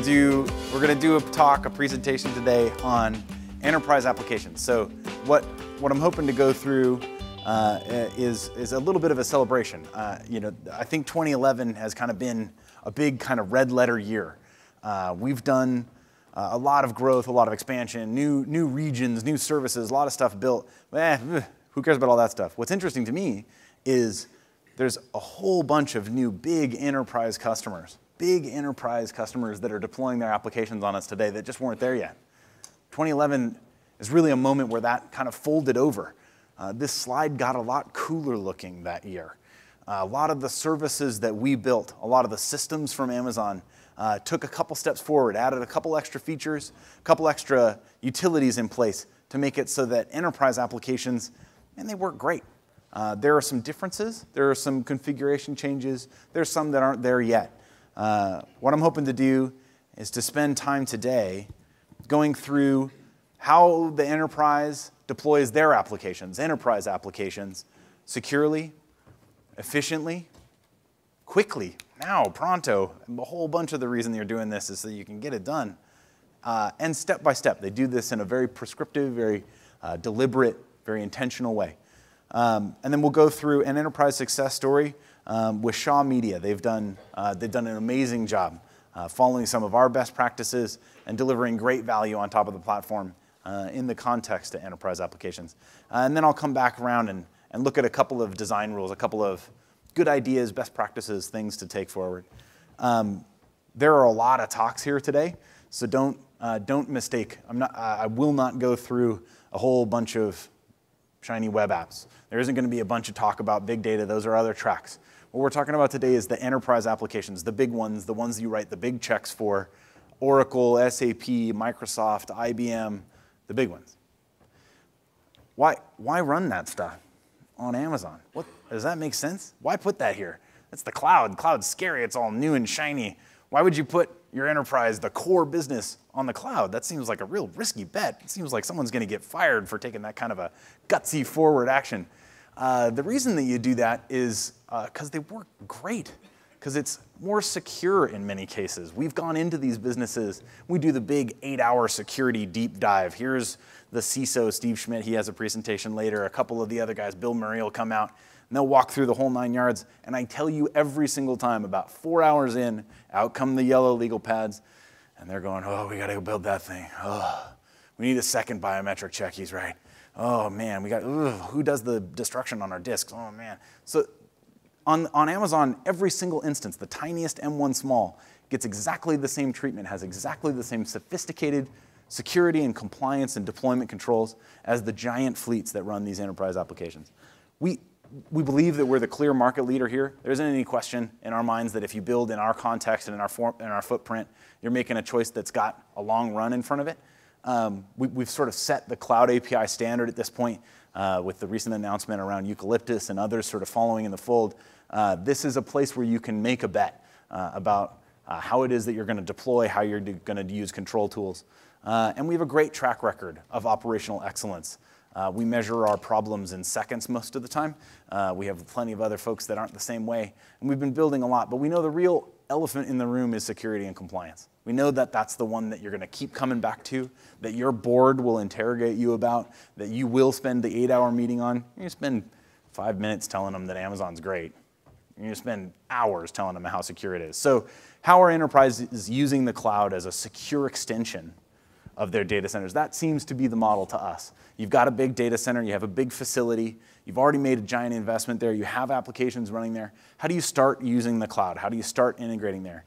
gonna do a presentation today on enterprise applications. So what I'm hoping to go through is a little bit of a celebration. I think 2011 has kind of been a big kind of red letter year. We've done a lot of growth, a lot of expansion, new regions, new services, a lot of stuff built. Who cares about all that stuff? What's interesting to me is there's a whole bunch of new big enterprise customers that are deploying their applications on us today that just weren't there yet. 2011 is really a moment where that kind of folded over. This slide got a lot cooler looking that year. A lot of the services that we built, a lot of the systems from Amazon took a couple steps forward, added a couple extra features, a couple extra utilities in place to make it so that enterprise applications, and they work great. There are some differences, there are some configuration changes, there's some that aren't there yet. What I'm hoping to do is to spend time today going through how the enterprise deploys their applications, enterprise applications, securely, efficiently, quickly, now, pronto. And a whole bunch of the reason you're doing this is so you can get it done. And step by step, they do this in a very prescriptive, very deliberate, very intentional way. And then we'll go through an enterprise success story with Shaw Media. They've done an amazing job following some of our best practices and delivering great value on top of the platform in the context of enterprise applications. And then I'll come back around and look at a couple of design rules, a couple of good ideas, best practices, things to take forward. There are a lot of talks here today, so don't mistake. I will not go through a whole bunch of shiny web apps. There isn't going to be a bunch of talk about big data. Those are other tracks. What we're talking about today is the enterprise applications, the big ones, the ones you write the big checks for, Oracle, SAP, Microsoft, IBM, the big ones. Why run that stuff on Amazon? Does that make sense? Why put that here? It's the cloud. Cloud's scary. It's all new and shiny. Why would you put your enterprise, the core business, on the cloud? That seems like a real risky bet. It seems like someone's going to get fired for taking that kind of a gutsy forward action. The reason that you do that is because they work great, because it's more secure in many cases. We've gone into these businesses. We do the big 8-hour security deep dive. Here's the CISO, Steve Schmidt. He has a presentation later. A couple of the other guys, Bill Murray, will come out, and they'll walk through the whole 9 yards. And I tell you every single time, about 4 hours in, out come the yellow legal pads, and they're going, oh, we got to go build that thing. Oh, we need a second biometric check. He's right. Oh, man, who does the destruction on our disks? Oh, man. So on Amazon, every single instance, the tiniest M1 small, gets exactly the same treatment, has exactly the same sophisticated security and compliance and deployment controls as the giant fleets that run these enterprise applications. We believe that we're the clear market leader here. There isn't any question in our minds that if you build in our context and in our footprint, you're making a choice that's got a long run in front of it. We've sort of set the cloud API standard at this point with the recent announcement around Eucalyptus and others sort of following in the fold. This is a place where you can make a bet about how it is that you're going to deploy, how you're going to use control tools. And we have a great track record of operational excellence. We measure our problems in seconds most of the time. We have plenty of other folks that aren't the same way. And we've been building a lot, but we know the real elephant in the room is security and compliance. We know that that's the one that you're going to keep coming back to, that your board will interrogate you about, that you will spend the 8-hour meeting on. You spend 5 minutes telling them that Amazon's great. You spend hours telling them how secure it is. So how are enterprises using the cloud as a secure extension of their data centers? That seems to be the model to us. You've got a big data center, you have a big facility, you've already made a giant investment there, you have applications running there. How do you start using the cloud? How do you start integrating there?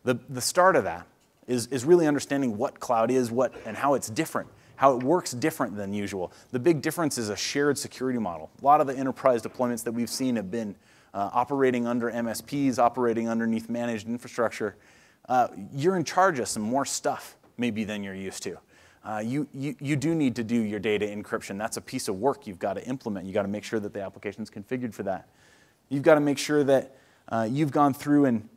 The start of that is really understanding what cloud is, and how it's different, how it works different than usual. The big difference is a shared security model. A lot of the enterprise deployments that we've seen have been operating under MSPs, operating underneath managed infrastructure. You're in charge of some more stuff maybe than you're used to. You do need to do your data encryption. That's a piece of work you've got to implement. You've got to make sure that the application's configured for that. You've got to make sure that you've gone through and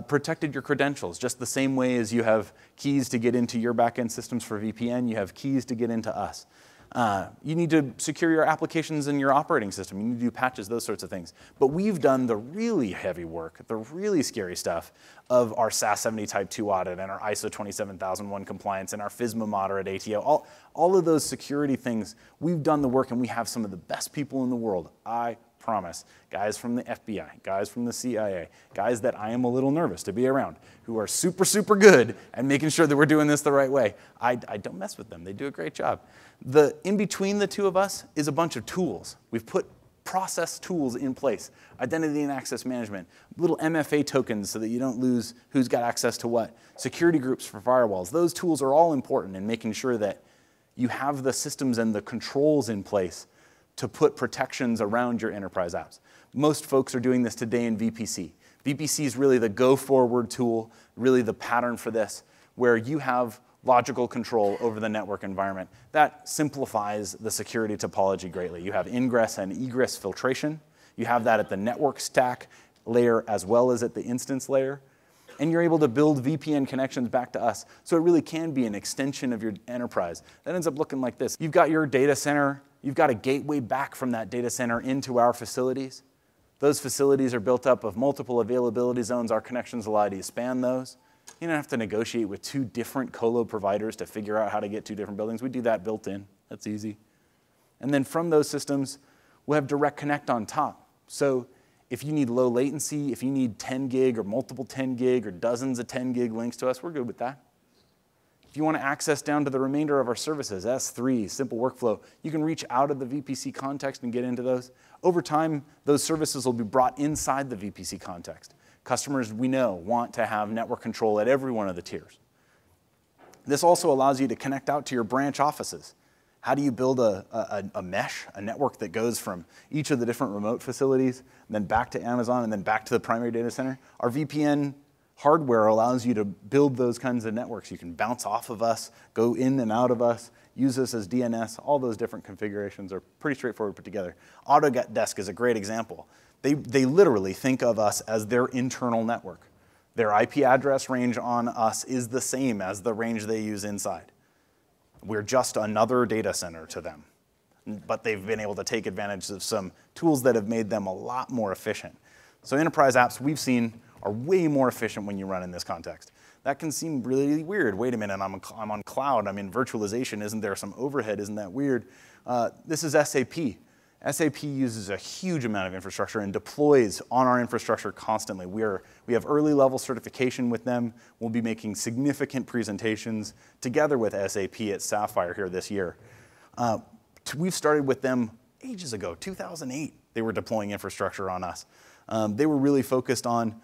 protected your credentials, just the same way as you have keys to get into your backend systems for VPN, you have keys to get into us. You need to secure your applications and your operating system. You need to do patches, those sorts of things. But we've done the really heavy work, the really scary stuff of our SAS 70 Type 2 audit and our ISO 27001 compliance and our FISMA moderate ATO. All of those security things, we've done the work, and we have some of the best people in the world, I promise. Guys from the FBI, guys from the CIA, guys that I am a little nervous to be around, who are super, super good at making sure that we're doing this the right way. I don't mess with them. They do a great job. In between the two of us is a bunch of tools. We've put process tools in place, identity and access management, little MFA tokens so that you don't lose who's got access to what, security groups for firewalls. Those tools are all important in making sure that you have the systems and the controls in place to put protections around your enterprise apps. Most folks are doing this today in VPC. VPC is really the go-forward tool, really the pattern for this, where you have logical control over the network environment. That simplifies the security topology greatly. You have ingress and egress filtration. You have that at the network stack layer as well as at the instance layer. And you're able to build VPN connections back to us. So it really can be an extension of your enterprise. That ends up looking like this. You've got your data center. You've got a gateway back from that data center into our facilities. Those facilities are built up of multiple availability zones. Our connections allow you to span those. You don't have to negotiate with two different colo providers to figure out how to get two different buildings. We do that built in. That's easy. And then from those systems, we'll have direct connect on top. So if you need low latency, if you need 10 gig or multiple 10 gig or dozens of 10 gig links to us, we're good with that. If you want to access down to the remainder of our services, S3, simple workflow, you can reach out of the VPC context and get into those. Over time, those services will be brought inside the VPC context. Customers, we know, want to have network control at every one of the tiers. This also allows you to connect out to your branch offices. How do you build a mesh, a network that goes from each of the different remote facilities, and then back to Amazon, and then back to the primary data center? Our VPN hardware allows you to build those kinds of networks. You can bounce off of us, go in and out of us, use us as DNS. All those different configurations are pretty straightforward to put together. Autodesk is a great example. They literally think of us as their internal network. Their IP address range on us is the same as the range they use inside. We're just another data center to them. But they've been able to take advantage of some tools that have made them a lot more efficient. So enterprise apps we've seen are way more efficient when you run in this context. That can seem really weird. Wait a minute, I'm on cloud, I'm in virtualization, isn't there some overhead, isn't that weird? This is SAP. SAP uses a huge amount of infrastructure and deploys on our infrastructure constantly. We have early level certification with them. We'll be making significant presentations together with SAP at Sapphire here this year. We've started with them ages ago, 2008. They were deploying infrastructure on us. They were really focused on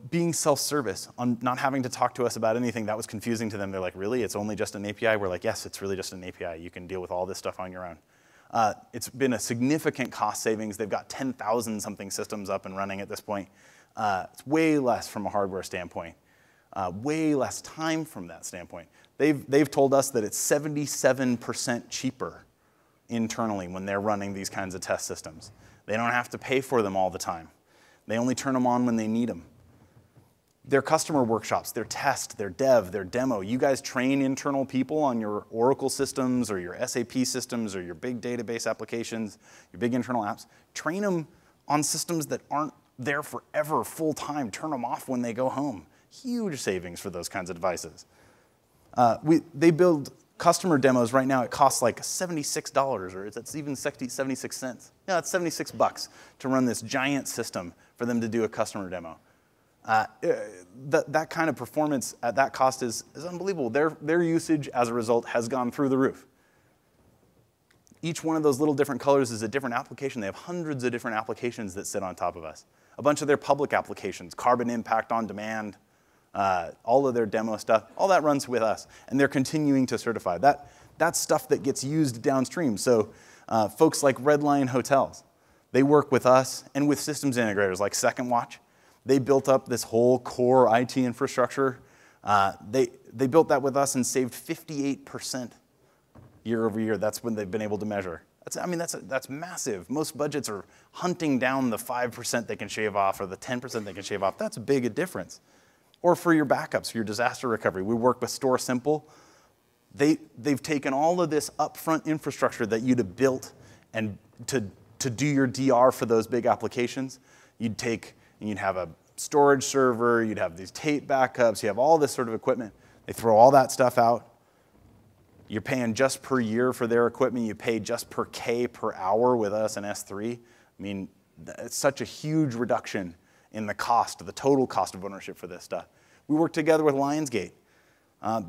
being self-service, on not having to talk to us about anything that was confusing to them. They're like, really? It's only just an API? We're like, yes, it's really just an API. You can deal with all this stuff on your own. It's been a significant cost savings. They've got 10,000 something systems up and running at this point. It's way less from a hardware standpoint, way less time from that standpoint. They've told us that it's 77% cheaper internally when they're running these kinds of test systems. They don't have to pay for them all the time. They only turn them on when they need them. Their customer workshops, their test, their dev, their demo. You guys train internal people on your Oracle systems or your SAP systems or your big database applications, your big internal apps. Train them on systems that aren't there forever, full time. Turn them off when they go home. Huge savings for those kinds of devices. They build customer demos right now. It costs like $76, or it's even 76 cents. Yeah, it's $76 to run this giant system for them to do a customer demo. That kind of performance at that cost is unbelievable. Their usage, as a result, has gone through the roof. Each one of those little different colors is a different application. They have hundreds of different applications that sit on top of us. A bunch of their public applications, carbon impact on demand, all of their demo stuff, all that runs with us. And they're continuing to certify. That's stuff that gets used downstream. So folks like Red Lion Hotels, they work with us and with systems integrators like Second Watch. They built up this whole core IT infrastructure. They built that with us and saved 58% year over year. That's when they've been able to measure. That's massive. Most budgets are hunting down the 5% they can shave off or the 10% they can shave off. That's big a difference. Or for your backups, for your disaster recovery. We work with Store Simple. They've taken all of this upfront infrastructure that you'd have built and to do your DR for those big applications. You'd have a storage server, you'd have these tape backups, you have all this sort of equipment. They throw all that stuff out. You're paying just per year for their equipment. You pay just per K per hour with us in S3. I mean, it's such a huge reduction in the cost, the total cost of ownership for this stuff. We worked together with Lionsgate.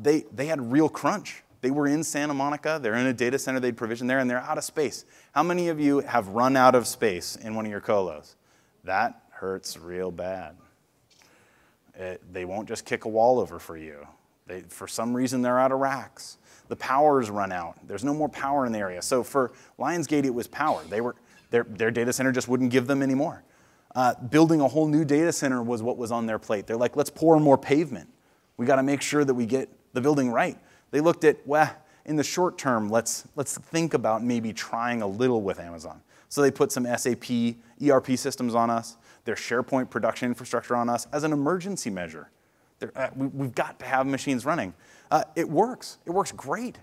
They had real crunch. They were in Santa Monica. They're in a data center they'd provisioned there, and they're out of space. How many of you have run out of space in one of your colos? That hurts real bad. They won't just kick a wall over for you. For some reason, they're out of racks. The power's run out. There's no more power in the area. So for Lionsgate, it was power. Their data center just wouldn't give them any more. Building a whole new data center was what was on their plate. They're like, let's pour more pavement. We got to make sure that we get the building right. They looked at, well, in the short term, let's think about maybe trying a little with Amazon. So they put some SAP ERP systems on us, their SharePoint production infrastructure on us as an emergency measure. We've got to have machines running. It works. It works great.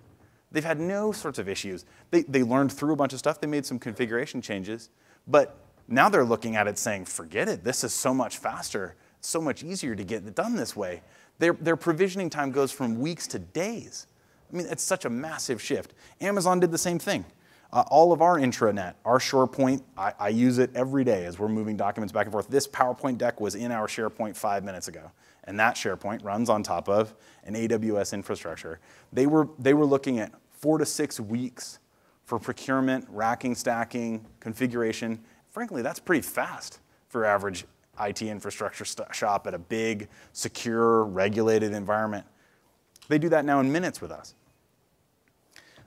They've had no sorts of issues. They learned through a bunch of stuff. They made some configuration changes. But now they're looking at it saying, forget it. This is so much faster. It's so much easier to get it done this way. Their provisioning time goes from weeks to days. I mean, it's such a massive shift. Amazon did the same thing. All of our intranet, our SharePoint, I use it every day as we're moving documents back and forth. This PowerPoint deck was in our SharePoint 5 minutes ago. And that SharePoint runs on top of an AWS infrastructure. They were looking at 4 to 6 weeks for procurement, racking, stacking, configuration. Frankly, that's pretty fast for average IT infrastructure shop at a big, secure, regulated environment. They do that now in minutes with us.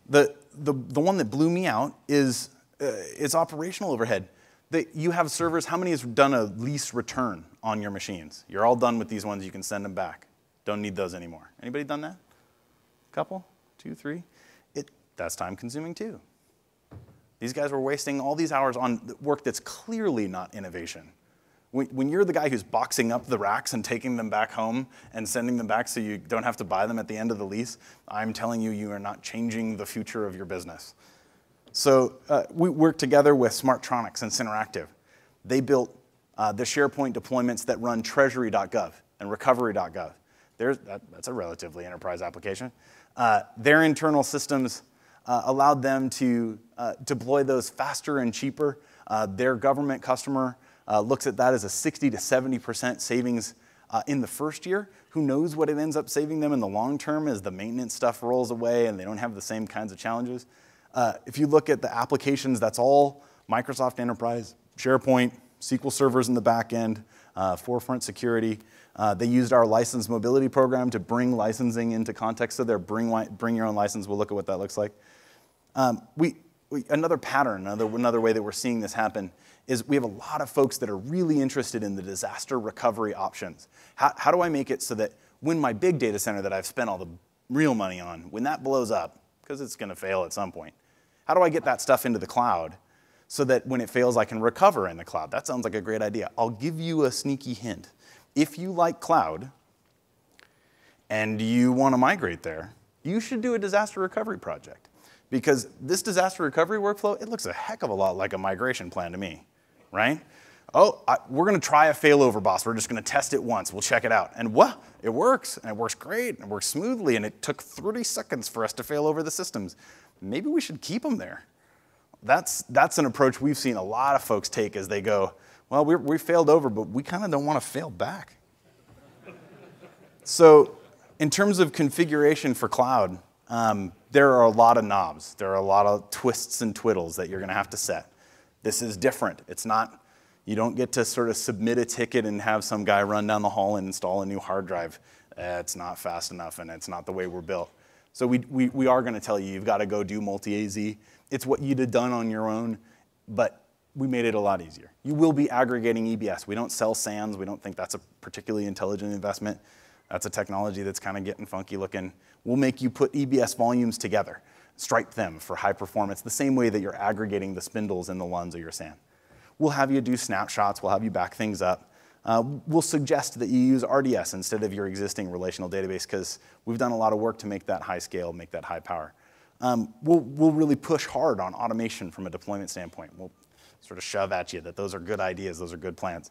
The one that blew me out is operational overhead. You have servers, how many has done a lease return on your machines? You're all done with these ones, you can send them back. Don't need those anymore. Anybody done that? Couple? 2, 3? That's time consuming too. These guys were wasting all these hours on work that's clearly not innovation. When you're the guy who's boxing up the racks and taking them back home and sending them back so you don't have to buy them at the end of the lease, I'm telling you, you are not changing the future of your business. So we worked together with Smartronix and Syneractive. They built the SharePoint deployments that run treasury.gov and recovery.gov. That's a relatively enterprise application. Their internal systems allowed them to deploy those faster and cheaper. Their government customer looks at that as a 60 to 70% savings in the first year. Who knows what it ends up saving them in the long term as the maintenance stuff rolls away and they don't have the same kinds of challenges. If you look at the applications, that's all Microsoft Enterprise, SharePoint, SQL servers in the back end, Forefront security. They used our license mobility program to bring licensing into context. So their bring your own license. We'll look at what that looks like. Another pattern, another way that we're seeing this happen is we have a lot of folks that are really interested in the disaster recovery options. How do I make it so that when my big data center that I've spent all the real money on, when that blows up, because it's going to fail at some point, how do I get that stuff into the cloud so that when it fails, I can recover in the cloud? That sounds like a great idea. I'll give you a sneaky hint. If you like cloud and you want to migrate there, you should do a disaster recovery project. Because this disaster recovery workflow, it looks a heck of a lot like a migration plan to me, right? Oh, we're going to try a failover, boss. We're just going to test it once. We'll check it out. And what? It works, and it works great, and it works smoothly, and it took 30 seconds for us to fail over the systems. Maybe we should keep them there. That's an approach we've seen a lot of folks take as they go, well, we failed over, but we kind of don't want to fail back. So in terms of configuration for cloud, there are a lot of knobs. There are a lot of twists and twiddles that you're going to have to set. This is different. It's not, you don't get to sort of submit a ticket and have some guy run down the hall and install a new hard drive. It's not fast enough, and it's not the way we're built. So we are going to tell you, you've got to go do multi-AZ. It's what you'd have done on your own, but we made it a lot easier. You will be aggregating EBS. We don't sell SANs. We don't think that's a particularly intelligent investment. That's a technology that's kind of getting funky looking. We'll make you put EBS volumes together, stripe them for high performance, the same way that you're aggregating the spindles in the LUNs of your SAN. We'll have you do snapshots. We'll have you back things up. We'll suggest that you use RDS instead of your existing relational database because we've done a lot of work to make that high scale, make that high power. We'll really push hard on automation from a deployment standpoint. We'll sort of shove at you that those are good ideas, those are good plans.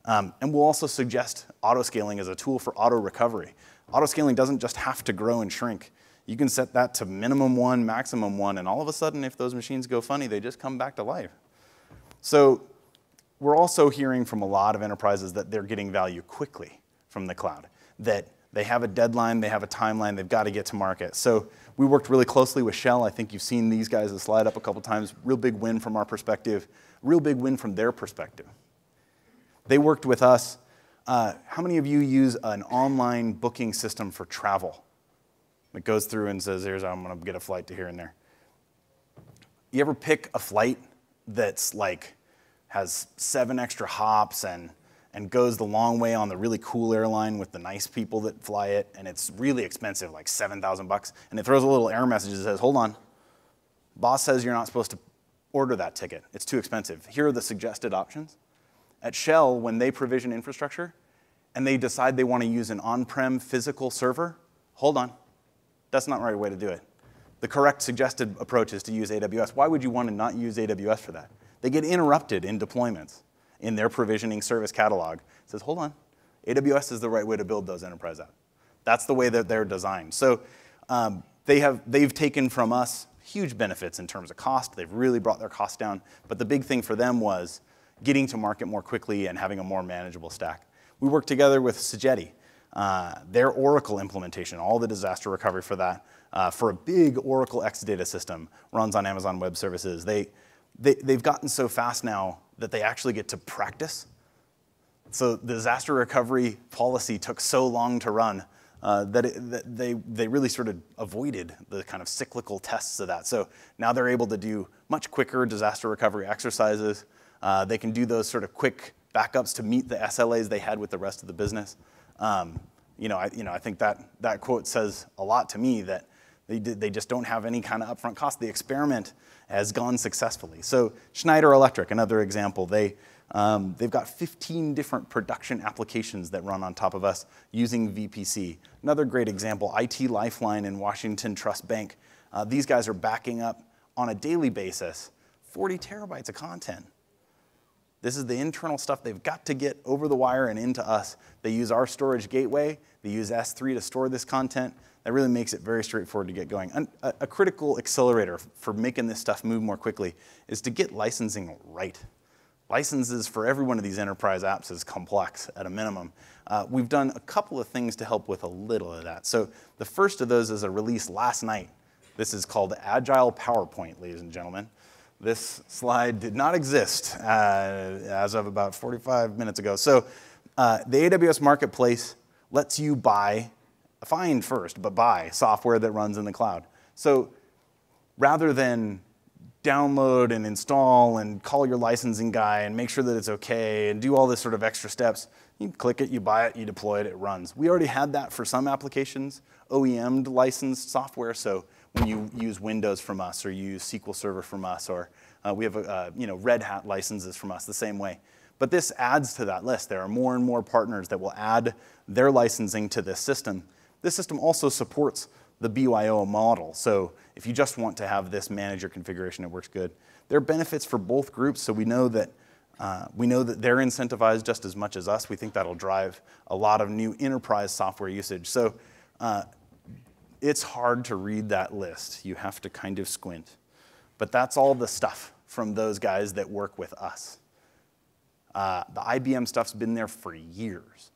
And we'll also suggest auto-scaling as a tool for auto-recovery. Auto-scaling doesn't just have to grow and shrink. You can set that to minimum 1, maximum 1, and all of a sudden, if those machines go funny, they just come back to life. So we're also hearing from a lot of enterprises that they're getting value quickly from the cloud, that they have a deadline, they have a timeline, they've got to get to market. So we worked really closely with Shell. I think you've seen these guys slide up a couple times. Real big win from our perspective, real big win from their perspective. They worked with us. How many of you use an online booking system for travel? It goes through and says, here's how I'm going to get a flight to here and there. You ever pick a flight that's like, has 7 extra hops and goes the long way on the really cool airline with the nice people that fly it, and it's really expensive, like $7,000, and it throws a little error message that says, hold on, boss says you're not supposed to order that ticket. It's too expensive. Here are the suggested options. At Shell, when they provision infrastructure and they decide they want to use an on-prem physical server, hold on, that's not the right way to do it. The correct suggested approach is to use AWS. Why would you want to not use AWS for that? They get interrupted in deployments in their provisioning service catalog. It says, hold on, AWS is the right way to build those enterprise apps. That's the way that they're designed. So they've taken from us huge benefits in terms of cost. They've really brought their costs down. But the big thing for them was getting to market more quickly and having a more manageable stack. We worked together with Sogeti, their Oracle implementation, all the disaster recovery for that, for a big Oracle Exadata system, runs on Amazon Web Services. They've gotten so fast now that they actually get to practice. So the disaster recovery policy took so long to run that they really sort of avoided the kind of cyclical tests of that. So now they're able to do much quicker disaster recovery exercises. They can do those sort of quick backups to meet the SLAs they had with the rest of the business. I think that quote says a lot to me that they just don't have any kind of upfront cost. The experiment has gone successfully. So Schneider Electric, another example, they've got 15 different production applications that run on top of us using VPC. Another great example, IT Lifeline and Washington Trust Bank. These guys are backing up on a daily basis 40 terabytes of content. This is the internal stuff they've got to get over the wire and into us. They use our storage gateway. They use S3 to store this content. That really makes it very straightforward to get going. And a critical accelerator for making this stuff move more quickly is to get licensing right. Licenses for every one of these enterprise apps is complex at a minimum. We've done a couple of things to help with a little of that. So the first of those is a release last night. This is called Agile PowerPoint, ladies and gentlemen. This slide did not exist as of about 45 minutes ago. So the AWS Marketplace lets you find first, but buy software that runs in the cloud. So rather than download and install and call your licensing guy and make sure that it's okay and do all this sort of extra steps, you click it, you buy it, you deploy it, it runs. We already had that for some applications, OEM'd licensed software. So when you use Windows from us or you use SQL Server from us, or we have Red Hat licenses from us the same way. But this adds to that list. There are more and more partners that will add their licensing to this system. This system also supports the BYO model. So if you just want to have this manage your configuration, it works good. There are benefits for both groups, so we know that they're incentivized just as much as us. We think that'll drive a lot of new enterprise software usage. So it's hard to read that list. You have to kind of squint. But that's all the stuff from those guys that work with us. The IBM stuff's been there for years.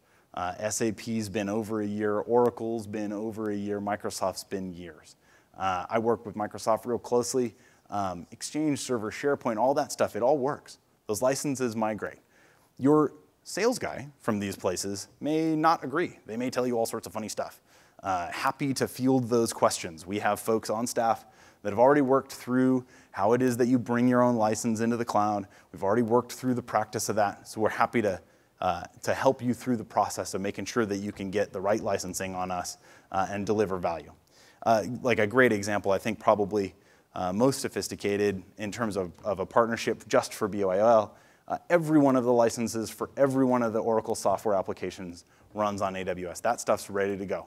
SAP's been over a year. Oracle's been over a year. Microsoft's been years. I work with Microsoft real closely. Exchange Server, SharePoint, all that stuff, it all works. Those licenses migrate. Your sales guy from these places may not agree. They may tell you all sorts of funny stuff. Happy to field those questions. We have folks on staff that have already worked through how it is that you bring your own license into the cloud. We've already worked through the practice of that, so we're happy to help you through the process of making sure that you can get the right licensing on us and deliver value. Like a great example, I think probably most sophisticated in terms of a partnership just for BYOL, every one of the licenses for every one of the Oracle software applications runs on AWS. That stuff's ready to go.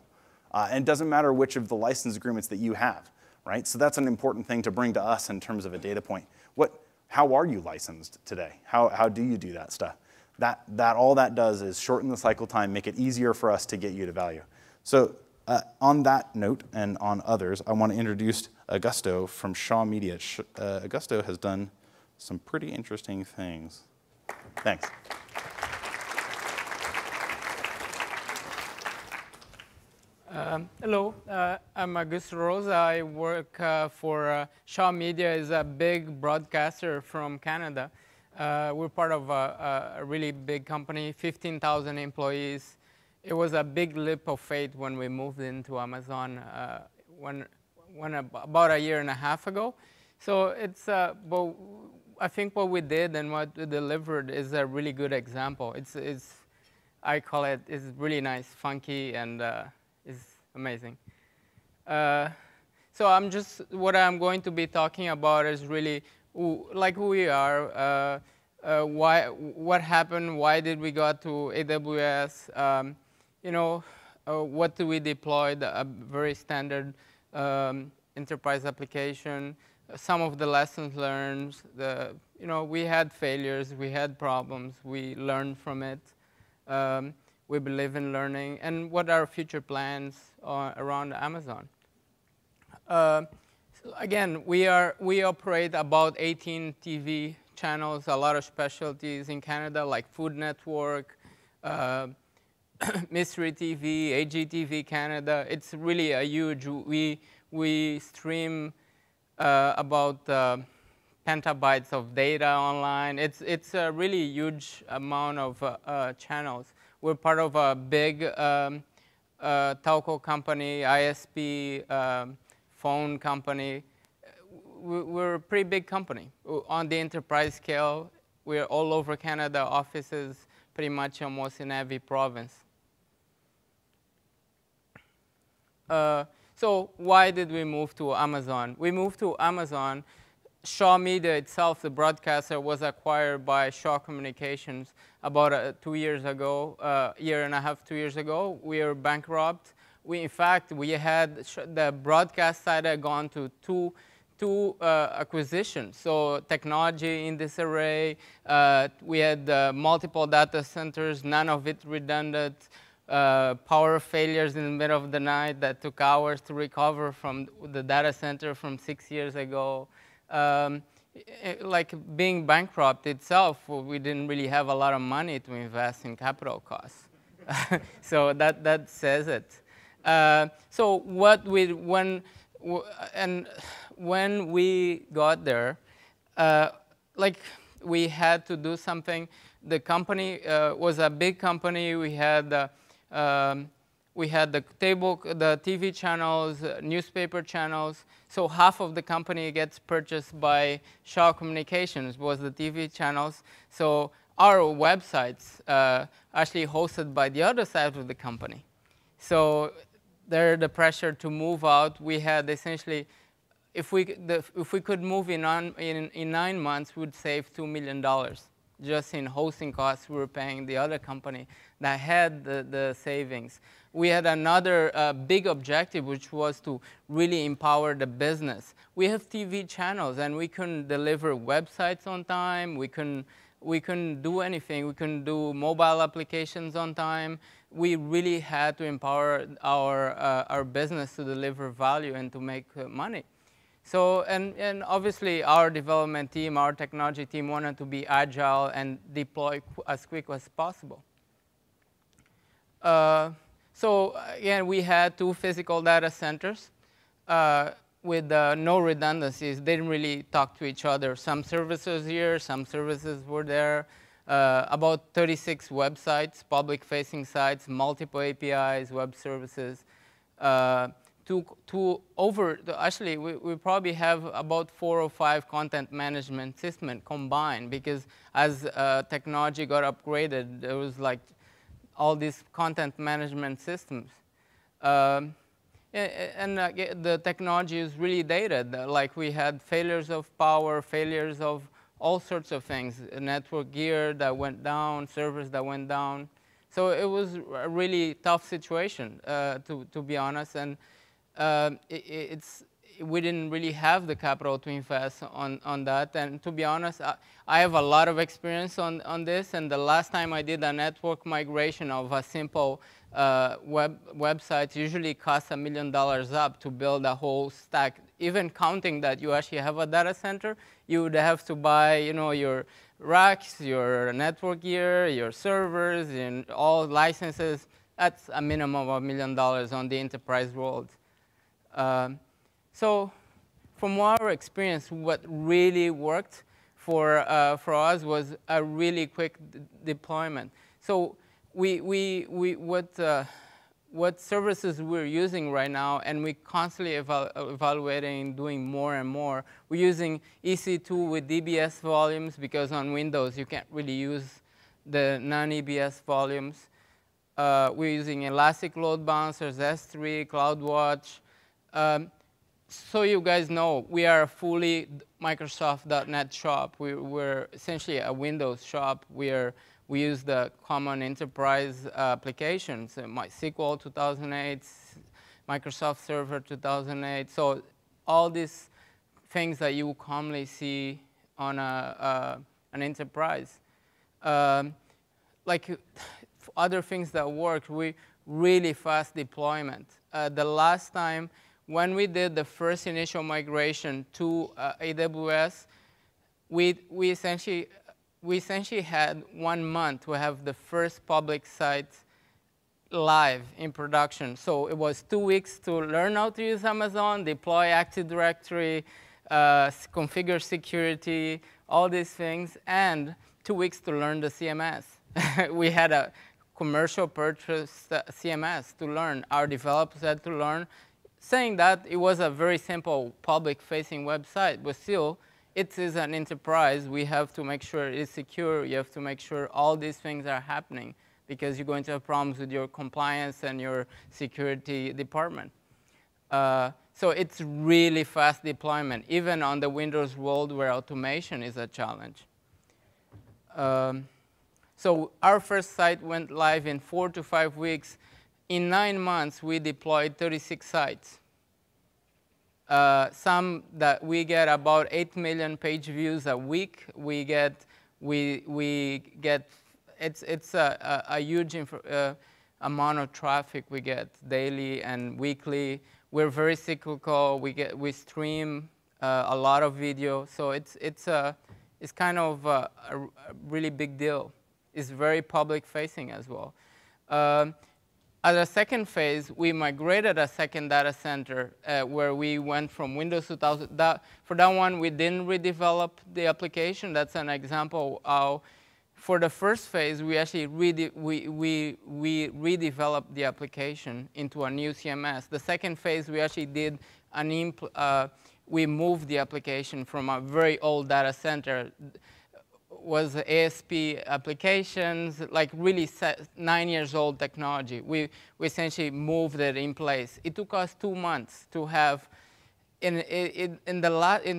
And it doesn't matter which of the license agreements that you have, right? So that's an important thing to bring to us in terms of a data point. How are you licensed today? How do you do that stuff? All that does is shorten the cycle time, make it easier for us to get you to value. So on that note and on others, I want to introduce Augusto from Shaw Media. Augusto has done some pretty interesting things. Thanks. Hello, I'm Augusto Rosa. I work for Shaw Media. Is a big broadcaster from Canada. We're part of a really big company, 15,000 employees. It was a big leap of faith when we moved into Amazon about a year and a half ago. So it's, but I think what we did and what we delivered is a really good example. I call it, it's really nice, funky, and is amazing. So what I'm going to be talking about is really like who we are, what happened, why did we go to AWS, what do we deploy, a very standard enterprise application, some of the lessons learned, we had failures, we had problems, we learned from it. We believe in learning, and what are our future plans around Amazon. So again, we operate about 18 TV channels, a lot of specialties in Canada, like Food Network, Mystery TV, AGTV Canada. It's really a huge, we stream about petabytes of data online. It's a really huge amount of channels. We're part of a big telco company, ISP, phone company. We're a pretty big company. On the enterprise scale, we're all over Canada, offices pretty much almost in every province. So why did we move to Amazon? We moved to Amazon. Shaw Media itself, the broadcaster, was acquired by Shaw Communications about 2 years ago, year and a half, 2 years ago. We were bankrupt. In fact, we had the broadcast side had gone to two acquisitions. So technology in disarray. We had multiple data centers, none of it redundant. Power failures in the middle of the night that took hours to recover from the data center from 6 years ago. Like being bankrupt itself, we didn't really have a lot of money to invest in capital costs. So that says it. So when we got there, like we had to do something. The company was a big company. We had the TV channels, newspaper channels. So half of the company gets purchased by Shaw Communications, was the TV channels. So our websites actually hosted by the other side of the company. So there, the pressure to move out, we had essentially, if we could move in 9 months, we would save $2 million. Just in hosting costs, we were paying the other company that had the savings. We had another big objective, which was to really empower the business. We have TV channels, and we couldn't deliver websites on time. We couldn't do anything. We couldn't do mobile applications on time. We really had to empower our business to deliver value and to make money. So, and obviously our development team, our technology team wanted to be agile and deploy as quick as possible. So again, we had 2 physical data centers with no redundancies. They didn't really talk to each other. Some services here, some services were there. About 36 websites, public-facing sites, multiple APIs, web services. Actually, we probably have about 4 or 5 content management systems combined, because as technology got upgraded, there was like all these content management systems. And the technology is really dated. Like we had failures of power, failures of all sorts of things, network gear that went down, servers that went down. So it was a really tough situation, to be honest, and we didn't really have the capital to invest on that. And to be honest, I have a lot of experience on this, and the last time I did a network migration of a simple website usually costs $1 million up to build a whole stack. Even counting that you actually have a data center, you would have to buy, your racks, your network gear, your servers, and all licenses. That's a minimum of $1 million on the enterprise world. So from our experience, what really worked for us was a really quick deployment. So what services we're using right now, and we're constantly evaluating, doing more and more. We're using EC2 with DBS volumes, because on Windows you can't really use the non-EBS volumes. We're using Elastic Load Balancers, S3, CloudWatch. So you guys know, we are a fully Microsoft.NET shop. We're essentially a Windows shop. We use the common enterprise applications, MySQL 2008, Microsoft Server 2008. So all these things that you commonly see on an enterprise. Like other things that work, we really fast deployment. The last time when we did the first initial migration to AWS, we essentially had 1 month to have the first public site live in production. So it was 2 weeks to learn how to use Amazon, deploy Active Directory, configure security, all these things, and 2 weeks to learn the CMS. We had a commercial purchase CMS to learn. Our developers had to learn. Saying that, it was a very simple public-facing website, but still, it is an enterprise. We have to make sure it's secure. You have to make sure all these things are happening, because you're going to have problems with your compliance and your security department. So it's really fast deployment, even on the Windows world where automation is a challenge. So our first site went live in 4 to 5 weeks. In 9 months, we deployed 36 sites. Some that we get about 8 million page views a week. It's a huge amount of traffic we get daily and weekly. We're very cyclical. We stream a lot of video, so it's kind of a really big deal. It's very public facing as well. As a second phase, we migrated a second data center where we went from Windows 2000. For that one, we didn't redevelop the application. That's an example how, for the first phase, we actually redeveloped the application into a new CMS. The second phase, we actually did we moved the application from a very old data center. Was ASP applications, like really 9 years old technology. We essentially moved it in place. It took us 2 months to have, and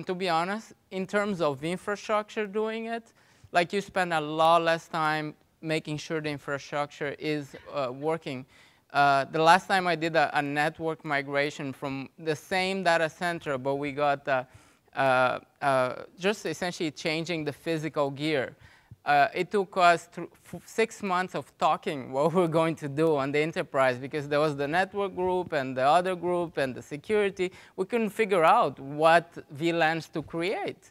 to be honest, in terms of infrastructure doing it, like you spend a lot less time making sure the infrastructure is working. The last time I did a network migration from the same data center, but we got just essentially changing the physical gear. It took us 6 months of talking what we're going to do on the enterprise, because there was the network group and the other group and the security. We couldn't figure out what VLANs to create.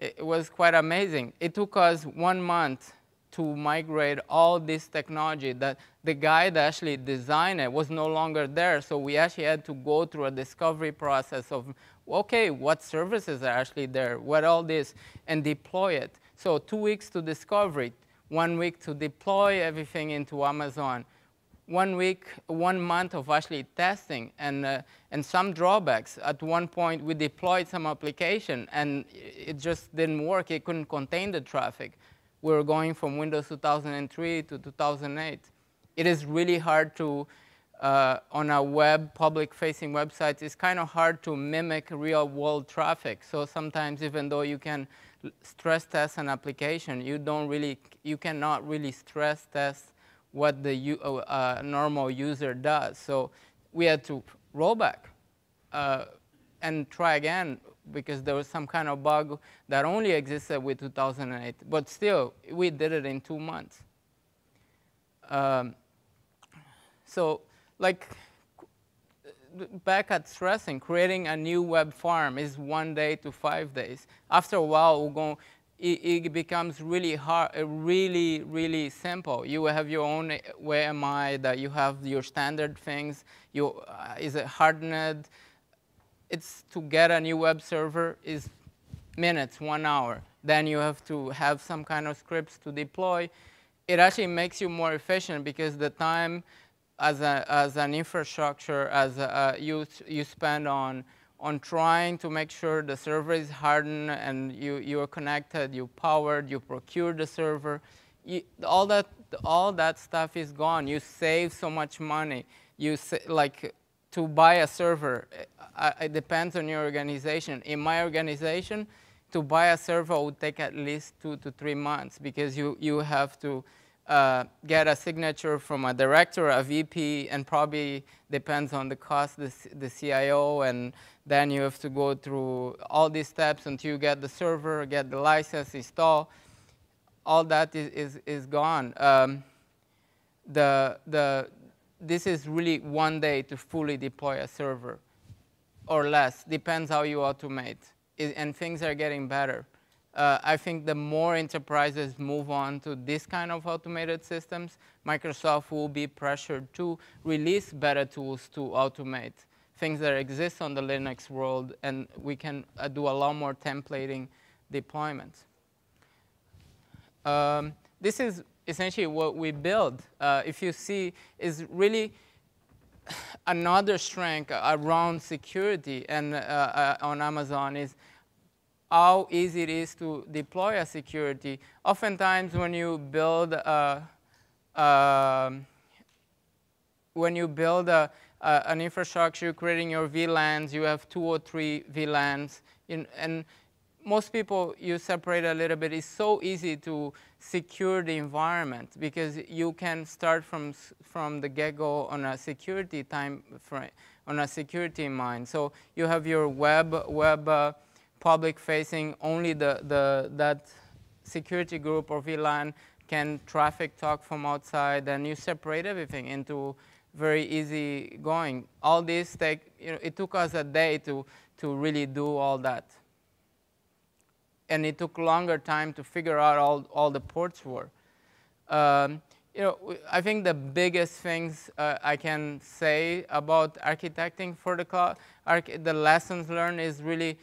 It was quite amazing. It took us 1 month to migrate all this technology. That the guy that actually designed it was no longer there, so we actually had to go through a discovery process of, okay, what services are actually there, what all this, and deploy it. So 2 weeks to discovery, 1 week to deploy everything into Amazon, 1 month of actually testing, and some drawbacks. At one point, we deployed some application, and it just didn't work. It couldn't contain the traffic. We were going from Windows 2003 to 2008. It is really hard to on a public-facing website, it's kind of hard to mimic real-world traffic. So sometimes, even though you can stress test an application, you cannot really stress test what the normal user does. So we had to roll back and try again, because there was some kind of bug that only existed with 2008. But still, we did it in 2 months. So, like, back at stressing, creating a new web farm is 1 day to 5 days. After a while, it becomes really hard, really simple. You have your own WMI, that you have your standard things. Is it hardened? It's to get a new web server is minutes, 1 hour. Then you have to have some kind of scripts to deploy. It actually makes you more efficient, because the time as an infrastructure, you spend on trying to make sure the server is hardened and you're connected, you powered, you procured the server. All that stuff is gone. You save so much money. Like, to buy a server, it depends on your organization. In my organization, to buy a server would take at least 2 to 3 months, because you have to get a signature from a director, a VP, and probably depends on the cost, the CIO, and then you have to go through all these steps until you get the server, get the license, install. All that is gone. This is really 1 day to fully deploy a server, or less. Depends how you automate. And things are getting better. I think the more enterprises move on to this kind of automated systems, Microsoft will be pressured to release better tools to automate things that exist on the Linux world, and we can do a lot more templating deployments. This is essentially what we build. If you see, is really another strength around security and on Amazon is how easy it is to deploy a security. Oftentimes, when you build an infrastructure, creating your VLANs, you have 2 or 3 VLANs, and most people, you separate a little bit. It's so easy to secure the environment, because you can start from the get-go on a security time frame, on a security in mind. So you have your web public-facing, only that security group or VLAN can traffic talk from outside, and you separate everything into very easy going. All this it took us a day to really do all that. And it took longer time to figure out all the ports were. I think the biggest things I can say about architecting for the cloud, the lessons learned is really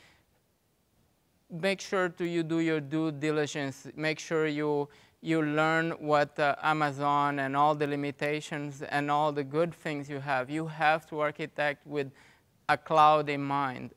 make sure you do your due diligence. Make sure you learn what Amazon and all the limitations and all the good things you have. You have to architect with a cloud in mind.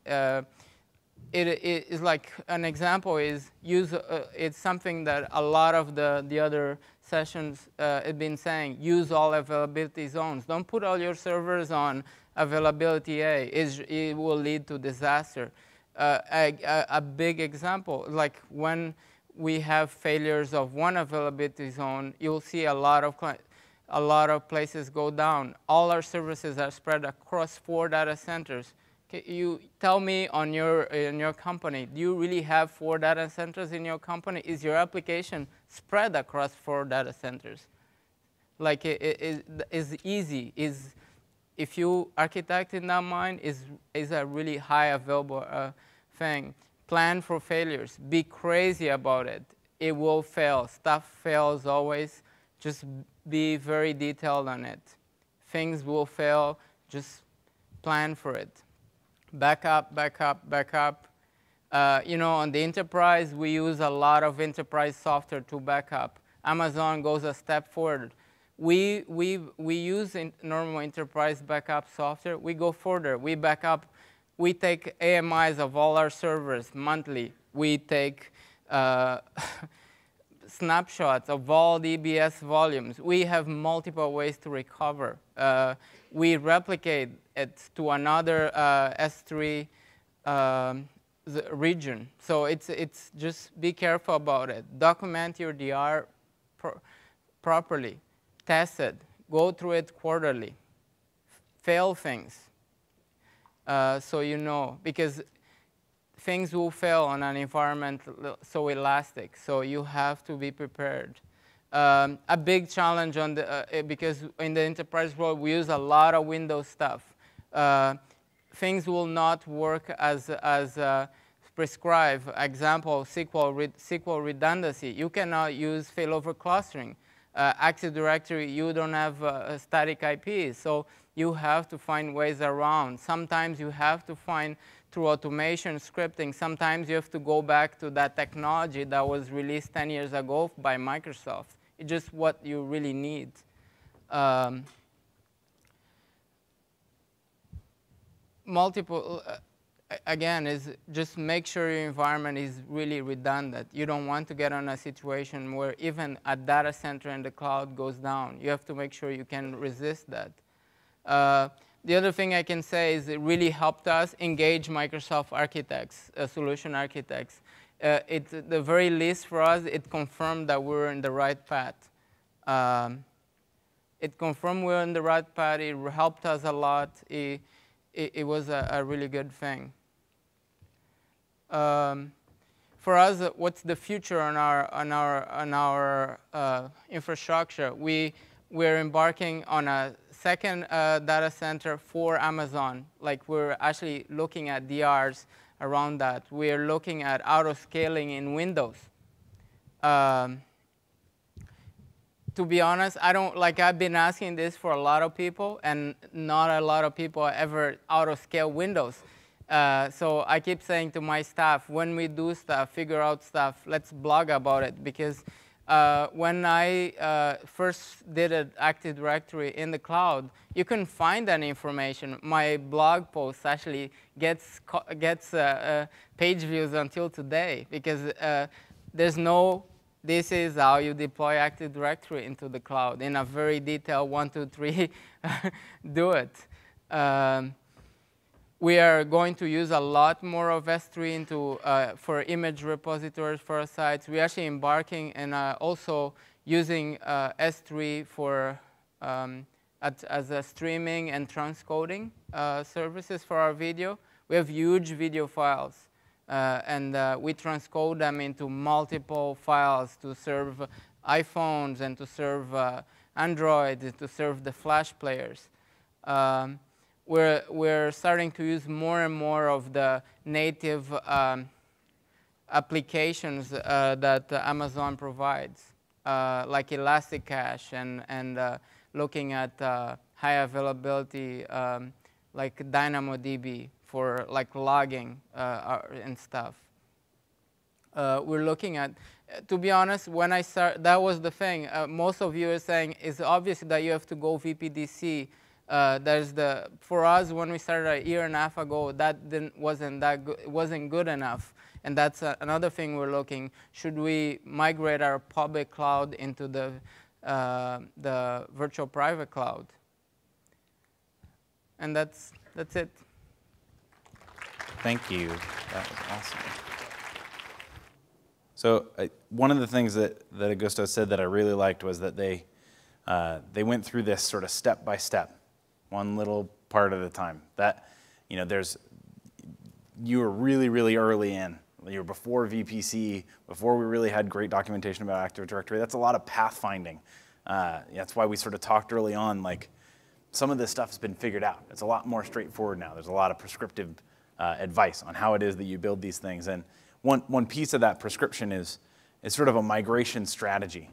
It is like an example is it's something that a lot of the other sessions have been saying. Use all availability zones. Don't put all your servers on availability A. It will lead to disaster. A big example, like when we have failures of one availability zone, you'll see a lot of places go down. All our services are spread across 4 data centers. You tell me in your company, do you really have 4 data centers in your company? Is your application spread across 4 data centers? Like it is easy. If you architect in that mind, is a really high available thing. Plan for failures. Be crazy about it. It will fail. Stuff fails always. Just be very detailed on it. Things will fail. Just plan for it. Backup, backup, backup. On the enterprise, we use a lot of enterprise software to backup. Amazon goes a step forward. We use normal enterprise backup software. We go further. We backup. We take AMIs of all our servers monthly. We take snapshots of all the EBS volumes. We have multiple ways to recover. we replicate it to another S3 region. So it's just be careful about it. Document your DR properly. Test it. Go through it quarterly. Fail things. So you know, because things will fail on an environment so elastic. So you have to be prepared. A big challenge on the because in the enterprise world we use a lot of Windows stuff. Things will not work as prescribed. Example: SQL redundancy. You cannot use failover clustering. Active Directory, you don't have static IPs, so you have to find ways around. Sometimes you have to find through automation scripting. Sometimes you have to go back to that technology that was released 10 years ago by Microsoft. It's just what you really need. Again, is just make sure your environment is really redundant. You don't want to get on a situation where even a data center in the cloud goes down. You have to make sure you can resist that. The other thing I can say is it really helped us engage Microsoft architects, solution architects. At the very least for us, it confirmed that we're in the right path. It confirmed we're in the right path. It helped us a lot. It was a really good thing. For us, what's the future on our infrastructure? We're embarking on a second data center for Amazon. Like we're actually looking at DRs around that. We're looking at auto-scaling in Windows. To be honest, I've been asking this for a lot of people, and not a lot of people ever auto-scale Windows. So I keep saying to my staff, when we do stuff, figure out stuff, let's blog about it. Because when I first did an Active Directory in the cloud, you can find that information. My blog post actually gets page views until today, because there's no, this is how you deploy Active Directory into the cloud in a very detailed 1, 2, 3 do it. We are going to use a lot more of S3 for image repositories for our sites. We're actually embarking and also using S3 for as a streaming and transcoding services for our video. We have huge video files, and we transcode them into multiple files to serve iPhones and to serve Android, and to serve the Flash players. We're starting to use more and more of the native applications that Amazon provides, like Elastic Cache and looking at high availability, like DynamoDB for like logging and stuff. We're looking at, to be honest, when I start, that was the thing. Most of you are saying it's obvious that you have to go VPDC. For us, when we started a year and a half ago, that wasn't good enough, and that's another thing we're looking. Should we migrate our public cloud into the virtual private cloud? And that's it. Thank you. That was awesome. So one of the things that Augusto said that I really liked was that they went through this sort of step by step. One little part at a time. That, you know, you were really, really early in. You were before VPC, before we really had great documentation about Active Directory. That's a lot of pathfinding. That's why we sort of talked early on, like, some of this stuff has been figured out. It's a lot more straightforward now. There's a lot of prescriptive advice on how it is that you build these things. And one piece of that prescription is sort of a migration strategy.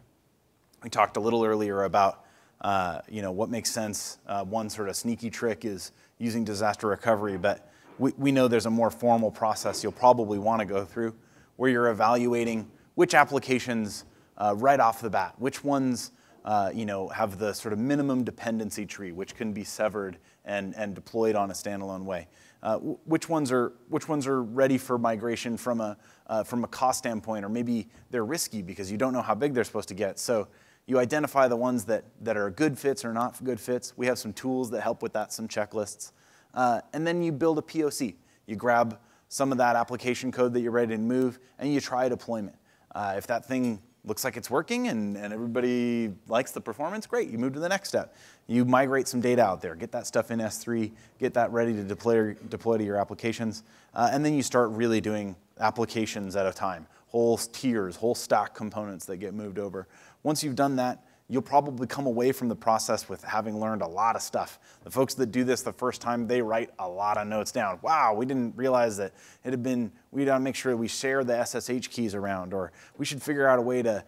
We talked a little earlier about what makes sense. One sort of sneaky trick is using disaster recovery, but we know there's a more formal process you'll probably want to go through where you're evaluating which applications right off the bat, which ones have the sort of minimum dependency tree, which can be severed and deployed on a standalone way. Which ones are ready for migration from a cost standpoint, or maybe they're risky because you don't know how big they're supposed to get. So You identify the ones that are good fits or not good fits. We have some tools that help with that, some checklists. And then you build a POC. You grab some of that application code that you're ready to move, and you try deployment. If that thing looks like it's working and everybody likes the performance, great, you move to the next step. You migrate some data out there, get that stuff in S3, get that ready to deploy to your applications, and then you start really doing applications at a time, whole tiers, whole stack components that get moved over. Once you've done that, you'll probably come away from the process with having learned a lot of stuff. The folks that do this the first time, they write a lot of notes down. Wow, we didn't realize that it had been, we gotta make sure we share the SSH keys around, or we should figure out a way to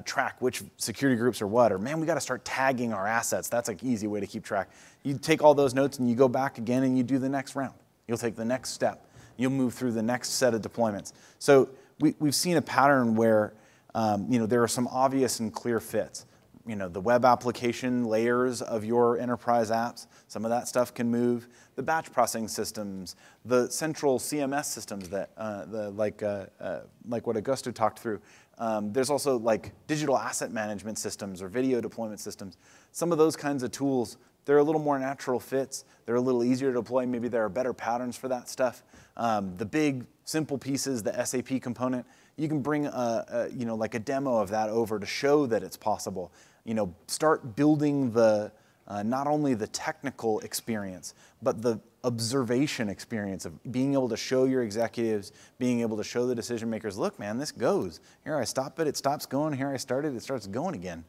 track which security groups are what, or man, we gotta start tagging our assets. That's an easy way to keep track. You take all those notes and you go back again and you do the next round. You'll take the next step. You'll move through the next set of deployments. So we've seen a pattern where there are some obvious and clear fits. The web application layers of your enterprise apps, some of that stuff can move. The batch processing systems, the central CMS systems that, like what Augusto talked through. There's also like digital asset management systems or video deployment systems. Some of those kinds of tools, they're a little more natural fits. They're a little easier to deploy. Maybe there are better patterns for that stuff. The big, simple pieces, the SAP component, you can bring like a demo of that over to show that it's possible. Start building the not only the technical experience, but the observation experience of being able to show your executives, being able to show the decision makers, look, man, this goes. Here I stop it, it stops going. Here I start it, it starts going again.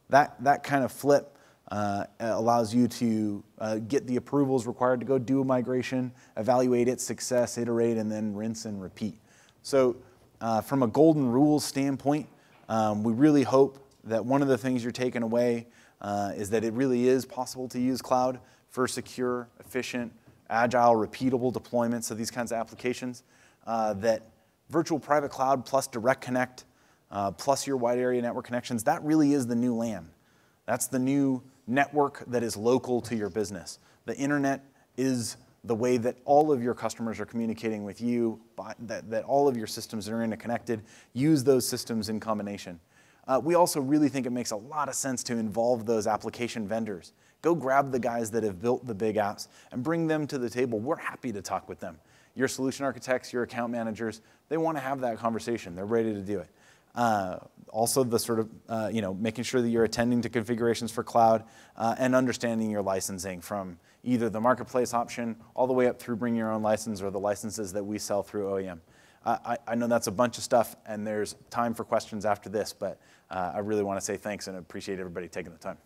That kind of flip allows you to get the approvals required to go do a migration, evaluate its success, iterate, and then rinse and repeat. So from a golden rules standpoint, we really hope that one of the things you're taking away is that it really is possible to use cloud for secure, efficient, agile, repeatable deployments of these kinds of applications. That virtual private cloud plus direct connect plus your wide area network connections, that really is the new LAN. That's the new network that is local to your business. The internet is the way that all of your customers are communicating with you, that all of your systems that are interconnected, use those systems in combination. We also really think it makes a lot of sense to involve those application vendors. Go grab the guys that have built the big apps and bring them to the table. We're happy to talk with them. Your solution architects, your account managers, they want to have that conversation. They're ready to do it. Also the sort of, making sure that you're attending to configurations for cloud and understanding your licensing from either the marketplace option all the way up through bring your own license or the licenses that we sell through OEM. I know that's a bunch of stuff and there's time for questions after this, but I really want to say thanks and appreciate everybody taking the time.